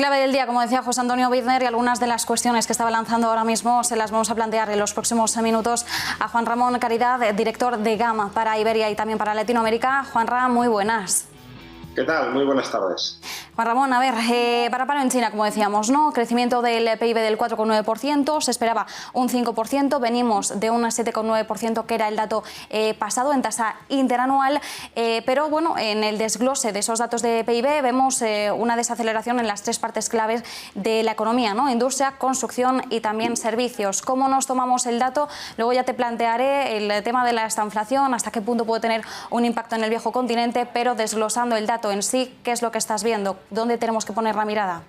Clave del día, como decía José Antonio Widner, y algunas de las cuestiones que estaba lanzando ahora mismo se las vamos a plantear en los próximos minutos a Juan Ramón Caridad, director de GAM para Iberia y también para Latinoamérica. Juanra, muy buenas. ¿Qué tal? Muy buenas tardes. Juan Ramón, a ver, paro en China, como decíamos, ¿no? Crecimiento del PIB del 4,9%, se esperaba un 5%, venimos de un 7,9% que era el dato pasado en tasa interanual, pero bueno, en el desglose de esos datos de PIB vemos una desaceleración en las tres partes claves de la economía, ¿no? Industria, construcción y también servicios. ¿Cómo nos tomamos el dato? Luego ya te plantearé el tema de la estanflación, hasta qué punto puede tener un impacto en el viejo continente, pero desglosando el dato en sí, ¿qué es lo que estás viendo? ¿Dónde tenemos que poner la mirada?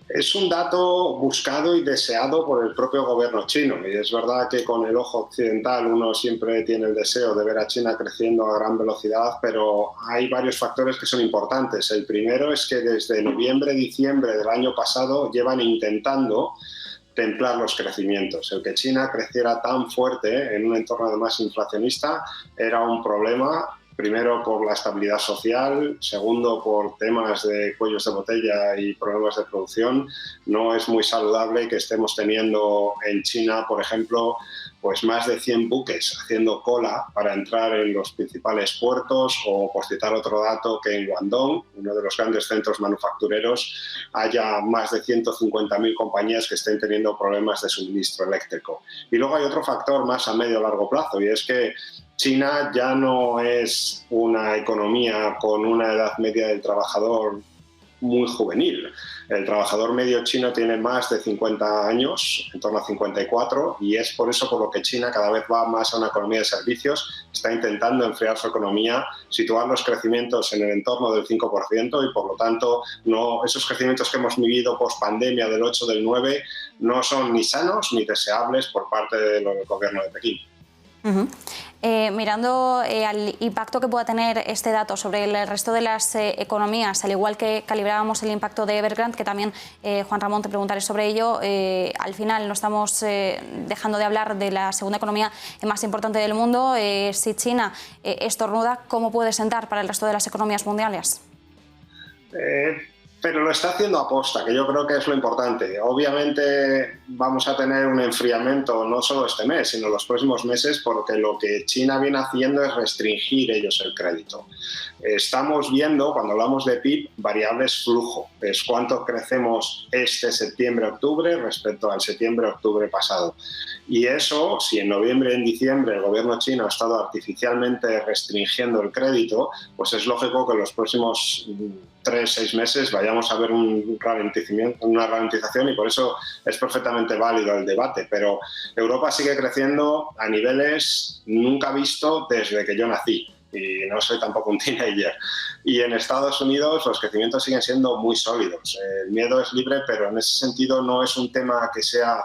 Es un dato buscado y deseado por el propio gobierno chino, y es verdad que con el ojo occidental uno siempre tiene el deseo de ver a China creciendo a gran velocidad, pero hay varios factores que son importantes. El primero es que desde noviembre-diciembre del año pasado llevan intentando templar los crecimientos. El que China creciera tan fuerte en un entorno además inflacionista era un problema. Primero por la estabilidad social, segundo por temas de cuellos de botella y problemas de producción. No es muy saludable que estemos teniendo en China, por ejemplo, pues más de 100 buques haciendo cola para entrar en los principales puertos, o por citar otro dato, que en Guangdong, uno de los grandes centros manufactureros, haya más de 150.000 compañías que estén teniendo problemas de suministro eléctrico. Y luego hay otro factor más a medio o largo plazo, y es que China ya no es una economía con una edad media del trabajador muy juvenil. El trabajador medio chino tiene más de 50 años, en torno a 54, y es por eso por lo que China cada vez va más a una economía de servicios, está intentando enfriar su economía, situar los crecimientos en el entorno del 5%, y por lo tanto esos crecimientos que hemos vivido post pandemia del 8, del 9, no son ni sanos ni deseables por parte del gobierno de Pekín. Mirando al impacto que pueda tener este dato sobre el resto de las economías, al igual que calibrábamos el impacto de Evergrande, que también, Juan Ramón, te preguntaré sobre ello, al final no estamos dejando de hablar de la segunda economía más importante del mundo. Si China estornuda, ¿cómo puede sentar para el resto de las economías mundiales? Pero lo está haciendo a posta, que yo creo que es lo importante. Obviamente vamos a tener un enfriamiento no solo este mes, sino los próximos meses, porque lo que China viene haciendo es restringir ellos el crédito. Estamos viendo, cuando hablamos de PIB, variables flujo. Es cuánto crecemos este septiembre-octubre respecto al septiembre-octubre pasado. Y eso, si en noviembre y en diciembre el gobierno chino ha estado artificialmente restringiendo el crédito, pues es lógico que en los próximos 3-6 meses vayamos a ver una ralentización, y por eso es perfectamente válido el debate. Pero Europa sigue creciendo a niveles nunca vistos desde que yo nací, y no soy tampoco un teenager. Y en Estados Unidos los crecimientos siguen siendo muy sólidos. El miedo es libre, pero en ese sentido no es un tema que sea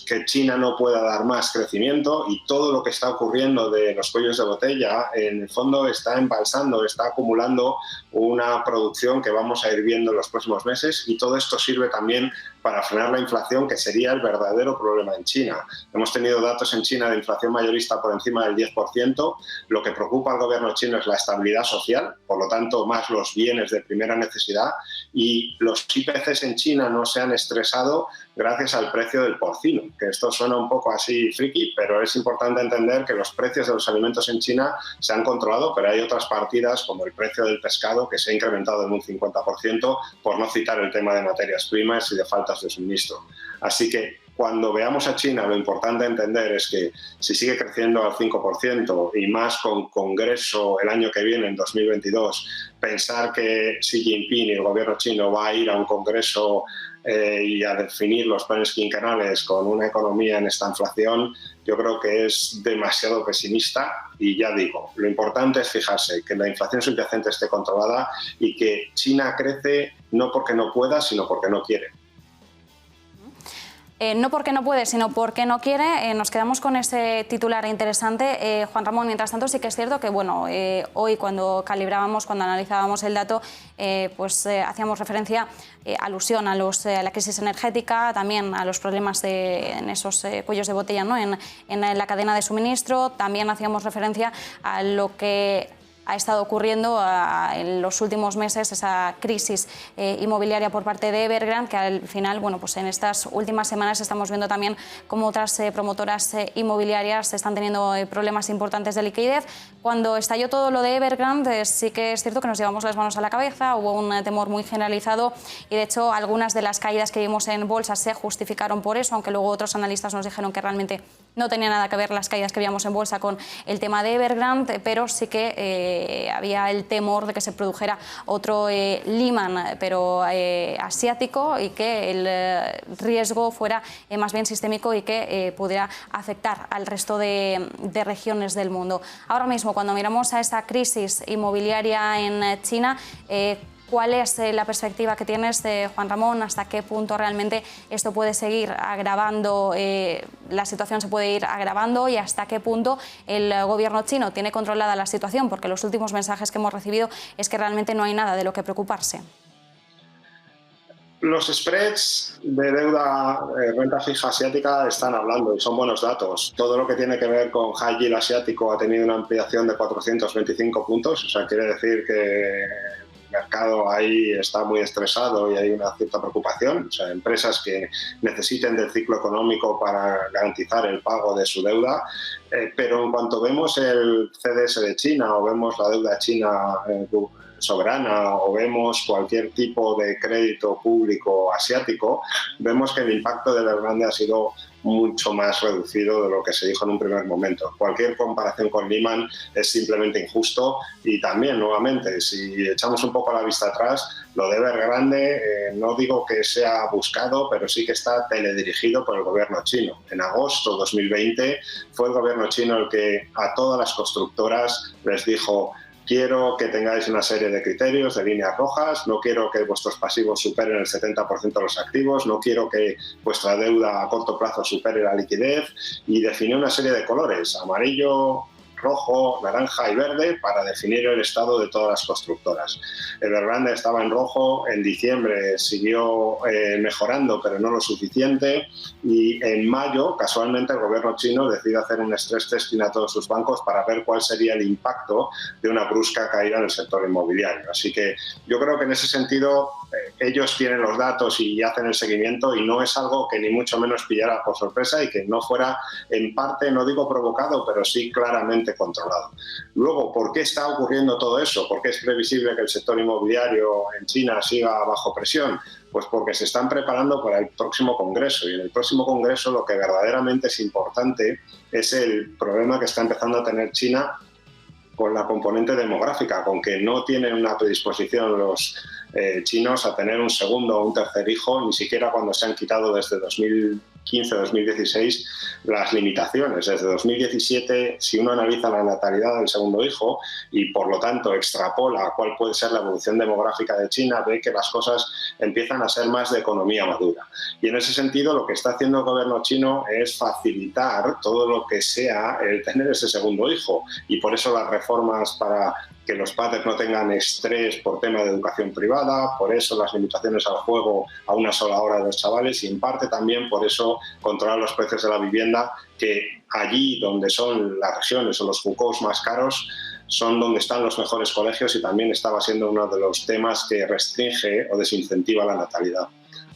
que China no pueda dar más crecimiento, y todo lo que está ocurriendo de los cuellos de botella en el fondo está embalsando, está acumulando una producción que vamos a ir viendo en los próximos meses, y todo esto sirve también para frenar la inflación, que sería el verdadero problema en China. Hemos tenido datos en China de inflación mayorista por encima del 10%. Lo que preocupa al gobierno chino es la estabilidad social, por lo tanto más los bienes de primera necesidad, y los IPCs en China no se han estresado gracias al precio del porcino, que esto suena un poco así friki, pero es importante entender que los precios de los alimentos en China se han controlado, pero hay otras partidas como el precio del pescado que se ha incrementado en un 50%, por no citar el tema de materias primas y de faltas de suministro. Así que cuando veamos a China, lo importante entender es que si sigue creciendo al 5% y más con Congreso el año que viene, en 2022, pensar que Xi Jinping y el gobierno chino va a ir a un Congreso y a definir los planes quinquenales con una economía en esta inflación, yo creo que es demasiado pesimista. Y ya digo, lo importante es fijarse que la inflación subyacente esté controlada y que China crece no porque no pueda, sino porque no quiere. No porque no puede, sino porque no quiere. Nos quedamos con ese titular interesante. Juan Ramón, mientras tanto, sí que es cierto que hoy cuando calibrábamos, cuando analizábamos el dato, hacíamos referencia, alusión a la crisis energética, también a los problemas en esos cuellos de botella, ¿no? en la cadena de suministro. También hacíamos referencia a lo que ha estado ocurriendo en los últimos meses, esa crisis inmobiliaria por parte de Evergrande, que al final, bueno, pues en estas últimas semanas estamos viendo también cómo otras promotoras inmobiliarias están teniendo problemas importantes de liquidez. Cuando estalló todo lo de Evergrande, sí que es cierto que nos llevamos las manos a la cabeza, hubo un temor muy generalizado y de hecho algunas de las caídas que vimos en bolsa se justificaron por eso, aunque luego otros analistas nos dijeron que realmente no tenía nada que ver las caídas que veíamos en bolsa con el tema de Evergrande, pero sí que había el temor de que se produjera otro Lehman, pero asiático, y que el riesgo fuera más bien sistémico y que pudiera afectar al resto de regiones del mundo. Ahora mismo, cuando miramos a esa crisis inmobiliaria en China, ¿cuál es la perspectiva que tienes, Juan Ramón? ¿Hasta qué punto realmente esto puede seguir agravando, la situación se puede ir agravando, y hasta qué punto el gobierno chino tiene controlada la situación? Porque los últimos mensajes que hemos recibido es que realmente no hay nada de lo que preocuparse. Los spreads de deuda renta fija asiática están hablando y son buenos datos. Todo lo que tiene que ver con high yield asiático ha tenido una ampliación de 425 puntos, o sea, quiere decir que el mercado ahí está muy estresado y hay una cierta preocupación. O sea, empresas que necesiten del ciclo económico para garantizar el pago de su deuda, pero en cuanto vemos el CDS de China o vemos la deuda china soberana o vemos cualquier tipo de crédito público asiático, vemos que el impacto de Evergrande ha sido mucho más reducido de lo que se dijo en un primer momento. Cualquier comparación con Lehman es simplemente injusto, y también, nuevamente, si echamos un poco la vista atrás, lo de Evergrande no digo que sea buscado, pero sí que está teledirigido por el gobierno chino. En agosto de 2020 fue el gobierno chino el que a todas las constructoras les dijo: quiero que tengáis una serie de criterios, de líneas rojas, no quiero que vuestros pasivos superen el 70% de los activos, no quiero que vuestra deuda a corto plazo supere la liquidez, y definió una serie de colores: amarillo, rojo, naranja y verde, para definir el estado de todas las constructoras. Evergrande estaba en rojo, en diciembre siguió mejorando, pero no lo suficiente, y en mayo, casualmente, el gobierno chino decide hacer un stress testing a todos sus bancos para ver cuál sería el impacto de una brusca caída en el sector inmobiliario. Así que yo creo que en ese sentido ellos tienen los datos y hacen el seguimiento, y no es algo que ni mucho menos pillara por sorpresa y que no fuera en parte, no digo provocado, pero sí claramente controlado. Luego, ¿por qué está ocurriendo todo eso? ¿Por qué es previsible que el sector inmobiliario en China siga bajo presión? Pues porque se están preparando para el próximo Congreso, y en el próximo Congreso lo que verdaderamente es importante es el problema que está empezando a tener China con la componente demográfica, con que no tienen una predisposición los chinos a tener un segundo o un tercer hijo, ni siquiera cuando se han quitado desde 2015-2016 las limitaciones. Desde 2017, si uno analiza la natalidad del segundo hijo y por lo tanto extrapola cuál puede ser la evolución demográfica de China, ve que las cosas empiezan a ser más de economía madura. Y en ese sentido, lo que está haciendo el gobierno chino es facilitar todo lo que sea el tener ese segundo hijo, y por eso las reformas para que los padres no tengan estrés por tema de educación privada, por eso las limitaciones al juego a una sola hora de los chavales, y en parte también por eso controlar los precios de la vivienda, que allí donde son las regiones o los hukou más caros son donde están los mejores colegios, y también estaba siendo uno de los temas que restringe o desincentiva la natalidad.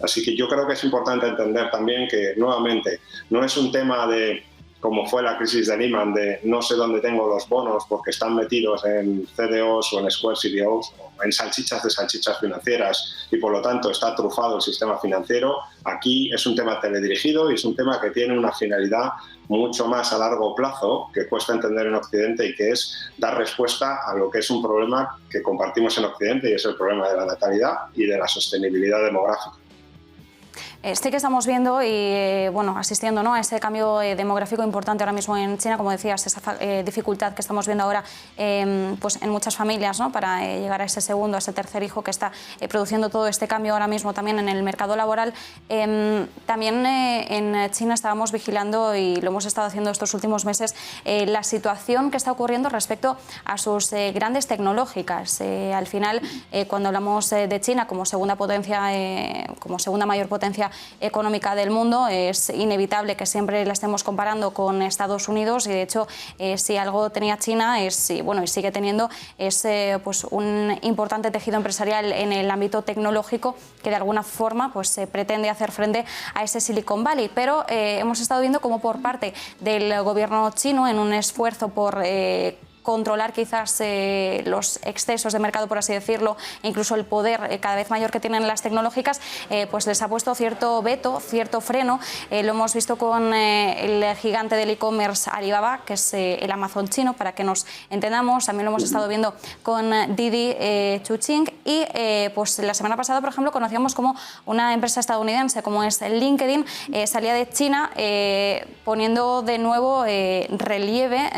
Así que yo creo que es importante entender también que, nuevamente, no es un tema de, como fue la crisis de Lehman, de no sé dónde tengo los bonos porque están metidos en CDOs o en Square CDOs o en salchichas de salchichas financieras, y por lo tanto está trufado el sistema financiero. Aquí es un tema teledirigido y es un tema que tiene una finalidad mucho más a largo plazo, que cuesta entender en Occidente, y que es dar respuesta a lo que es un problema que compartimos en Occidente, y es el problema de la natalidad y de la sostenibilidad demográfica. Sí que estamos viendo y bueno, asistiendo, ¿no?, a ese cambio demográfico importante ahora mismo en China, como decías, esa dificultad que estamos viendo ahora pues en muchas familias, ¿no?, para llegar a ese segundo, a ese tercer hijo, que está produciendo todo este cambio ahora mismo también en el mercado laboral. También en China estábamos vigilando, y lo hemos estado haciendo estos últimos meses, la situación que está ocurriendo respecto a sus grandes tecnológicas. Al final, cuando hablamos de China como segunda potencia, como segunda mayor potencia económica del mundo. Es inevitable que siempre la estemos comparando con Estados Unidos y de hecho si algo tenía China y sigue teniendo es pues un importante tejido empresarial en el ámbito tecnológico que de alguna forma pues pretende hacer frente a ese Silicon Valley, pero hemos estado viendo cómo por parte del gobierno chino, en un esfuerzo por controlar quizás los excesos de mercado, por así decirlo, e incluso el poder cada vez mayor que tienen las tecnológicas, pues les ha puesto cierto veto, cierto freno. Lo hemos visto con el gigante del e-commerce Alibaba, que es el Amazon chino, para que nos entendamos. También lo hemos estado viendo con Didi Chuxing y pues la semana pasada, por ejemplo, conocíamos como una empresa estadounidense como es LinkedIn salía de China poniendo de nuevo en relieve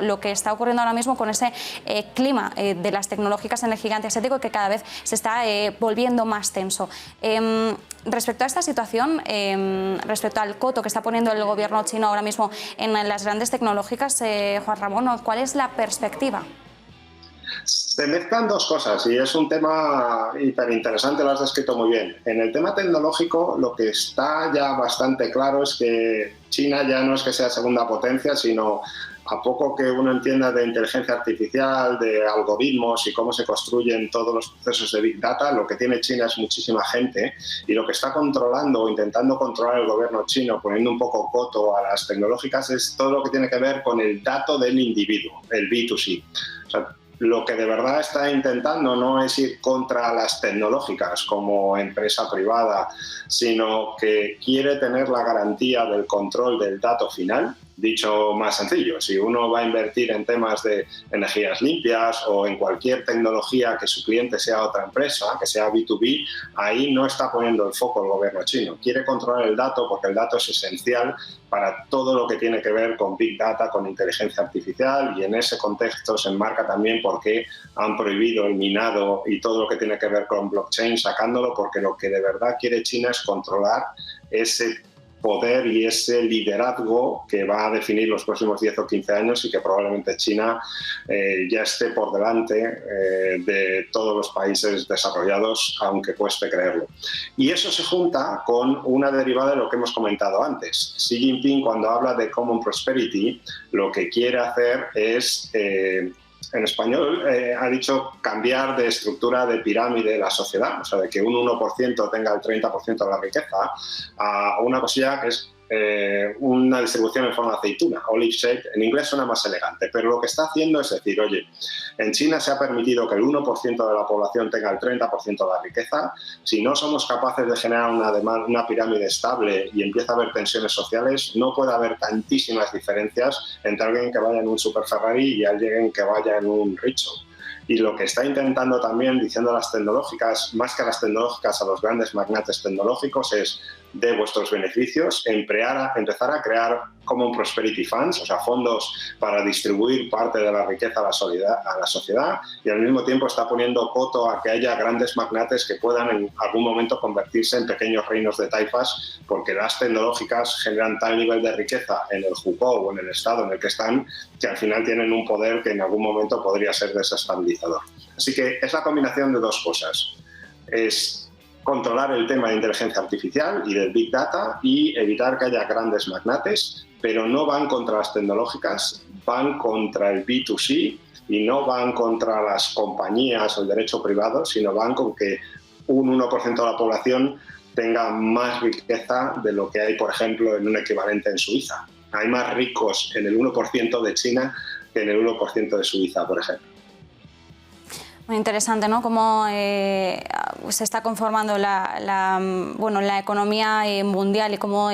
lo que está ocurriendo ahora mismo con ese clima de las tecnológicas en el gigante asiático que cada vez se está volviendo más tenso. Respecto a esta situación, respecto al coto que está poniendo el gobierno chino ahora mismo en las grandes tecnológicas, Juan Ramón, ¿cuál es la perspectiva? Se mezclan dos cosas y es un tema hiperinteresante, lo has descrito muy bien. En el tema tecnológico lo que está ya bastante claro es que China ya no es que sea segunda potencia, sino a poco que uno entienda de inteligencia artificial, de algoritmos y cómo se construyen todos los procesos de Big Data, lo que tiene China es muchísima gente y lo que está controlando o intentando controlar el gobierno chino, poniendo un poco coto a las tecnológicas, es todo lo que tiene que ver con el dato del individuo, el B2C. O sea, lo que de verdad está intentando no es ir contra las tecnológicas como empresa privada, sino que quiere tener la garantía del control del dato final. Dicho más sencillo, si uno va a invertir en temas de energías limpias o en cualquier tecnología que su cliente sea otra empresa, que sea B2B, ahí no está poniendo el foco el gobierno chino. Quiere controlar el dato porque el dato es esencial para todo lo que tiene que ver con Big Data, con inteligencia artificial, y en ese contexto se enmarca también por qué han prohibido el minado y todo lo que tiene que ver con blockchain, sacándolo porque lo que de verdad quiere China es controlar ese poder y ese liderazgo que va a definir los próximos 10 o 15 años y que probablemente China ya esté por delante de todos los países desarrollados, aunque cueste creerlo. Y eso se junta con una derivada de lo que hemos comentado antes. Xi Jinping, cuando habla de Common Prosperity, lo que quiere hacer es en español ha dicho cambiar de estructura de pirámide de la sociedad, o sea, de que un 1% tenga el 30% de la riqueza, a una cosilla que es una distribución en forma de aceituna, olive shape. En inglés suena más elegante, pero lo que está haciendo es decir, oye, en China se ha permitido que el 1% de la población tenga el 30% de la riqueza. Si no somos capaces de generar una pirámide estable y empieza a haber tensiones sociales, no puede haber tantísimas diferencias entre alguien que vaya en un Super Ferrari y alguien que vaya en un Rickshaw. Y lo que está intentando también, diciendo a las tecnológicas, más que a las tecnológicas, a los grandes magnates tecnológicos, es de vuestros beneficios empezar a crear Common Prosperity Funds, o sea, fondos para distribuir parte de la riqueza a la sociedad, y al mismo tiempo está poniendo coto a que haya grandes magnates que puedan en algún momento convertirse en pequeños reinos de taifas, porque las tecnológicas generan tal nivel de riqueza en el Hukou o en el estado en el que están, que al final tienen un poder que en algún momento podría ser desestabilizador. Así que es la combinación de dos cosas. Es controlar el tema de inteligencia artificial y del Big Data y evitar que haya grandes magnates, pero no van contra las tecnológicas, van contra el B2C y no van contra las compañías o el derecho privado, sino van con que un 1% de la población tenga más riqueza de lo que hay, por ejemplo, en un equivalente en Suiza. Hay más ricos en el 1% de China que en el 1% de Suiza, por ejemplo. Muy interesante, ¿no? Cómo se está conformando la economía mundial y cómo,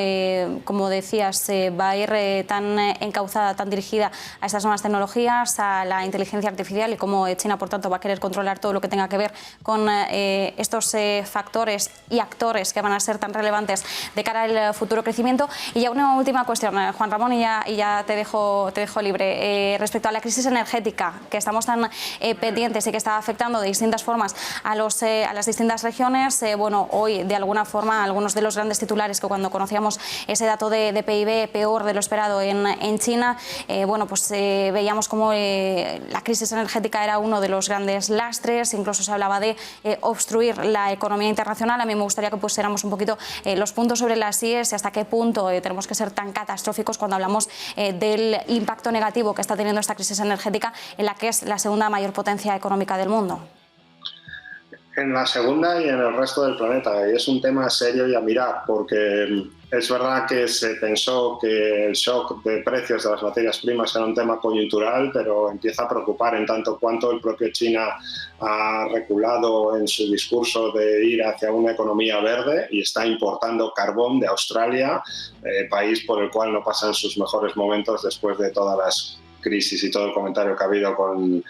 como decías, va a ir tan encauzada, tan dirigida a estas nuevas tecnologías, a la inteligencia artificial, y cómo China, por tanto, va a querer controlar todo lo que tenga que ver con estos factores y actores que van a ser tan relevantes de cara al futuro crecimiento. Y ya una última cuestión, Juan Ramón, y ya te dejo libre. Respecto a la crisis energética, que estamos tan pendientes y que está afectando de distintas formas a las distintas distintas regiones. Bueno, hoy de alguna forma algunos de los grandes titulares que cuando conocíamos ese dato de PIB peor de lo esperado en China, bueno, pues veíamos como la crisis energética era uno de los grandes lastres, incluso se hablaba de obstruir la economía internacional. A mí me gustaría que pusiéramos un poquito los puntos sobre las IES y hasta qué punto tenemos que ser tan catastróficos cuando hablamos del impacto negativo que está teniendo esta crisis energética en la que es la segunda mayor potencia económica del mundo. En la segunda y en el resto del planeta, y es un tema serio y a mirar, porque es verdad que se pensó que el shock de precios de las materias primas era un tema coyuntural, pero empieza a preocupar en tanto cuanto el propio China ha reculado en su discurso de ir hacia una economía verde y está importando carbón de Australia, país por el cual no pasan sus mejores momentos después de todas las crisis y todo el comentario que ha habido con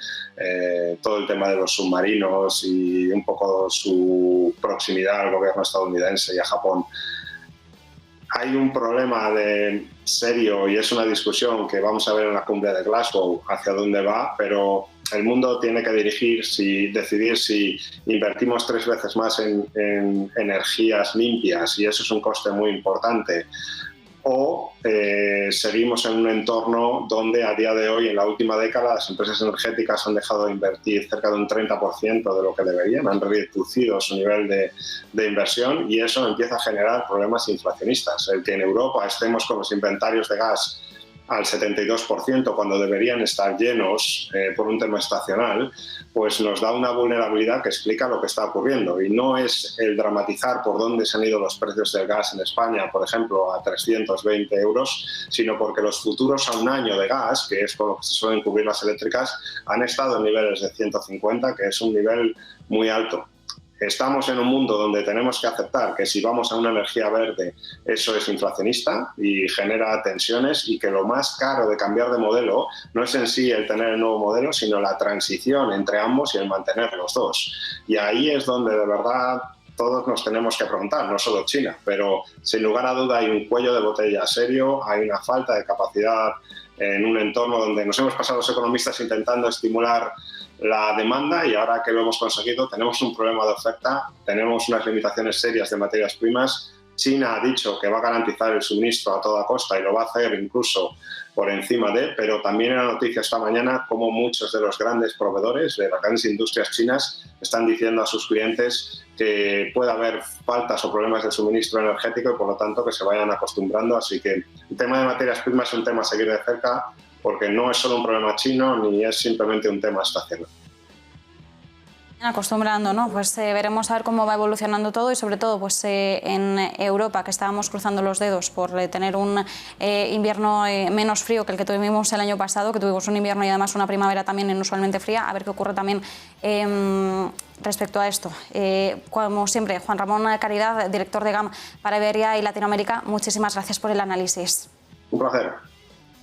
todo el tema de los submarinos y un poco su proximidad al gobierno estadounidense y a Japón. Hay un problema serio y es una discusión que vamos a ver en la cumbre de Glasgow hacia dónde va, pero el mundo tiene que decidir si invertimos 3 veces más en energías limpias, y eso es un coste muy importante, o seguimos en un entorno donde a día de hoy, en la última década, las empresas energéticas han dejado de invertir cerca de un 30% de lo que deberían, han reducido su nivel de inversión, y eso empieza a generar problemas inflacionistas. El que en Europa estemos con los inventarios de gas al 72% cuando deberían estar llenos por un tema estacional, pues nos da una vulnerabilidad que explica lo que está ocurriendo. Y no es el dramatizar por dónde se han ido los precios del gas en España, por ejemplo, a 320 euros, sino porque los futuros a un año de gas, que es con lo que se suelen cubrir las eléctricas, han estado en niveles de 150, que es un nivel muy alto. Estamos en un mundo donde tenemos que aceptar que si vamos a una energía verde, eso es inflacionista y genera tensiones, y que lo más caro de cambiar de modelo no es en sí el tener el nuevo modelo, sino la transición entre ambos y el mantener los dos. Y ahí es donde de verdad todos nos tenemos que preguntar, no solo China, pero sin lugar a duda hay un cuello de botella serio, hay una falta de capacidad en un entorno donde nos hemos pasado los economistas intentando estimular la demanda, y ahora que lo hemos conseguido tenemos un problema de oferta, tenemos unas limitaciones serias de materias primas. China ha dicho que va a garantizar el suministro a toda costa y lo va a hacer incluso por encima pero también era noticia esta mañana como muchos de los grandes proveedores de las grandes industrias chinas están diciendo a sus clientes que puede haber faltas o problemas de suministro energético y por lo tanto que se vayan acostumbrando. Así que el tema de materias primas es un tema a seguir de cerca, porque no es solo un problema chino ni es simplemente un tema estacional. Acostumbrando, ¿no? Pues veremos a ver cómo va evolucionando todo, y sobre todo pues en Europa, que estábamos cruzando los dedos por tener un invierno menos frío que el que tuvimos el año pasado, que tuvimos un invierno y además una primavera también inusualmente fría. A ver qué ocurre también respecto a esto. Como siempre, Juan Ramón Caridad, director de GAM para Iberia y Latinoamérica, muchísimas gracias por el análisis. Un placer.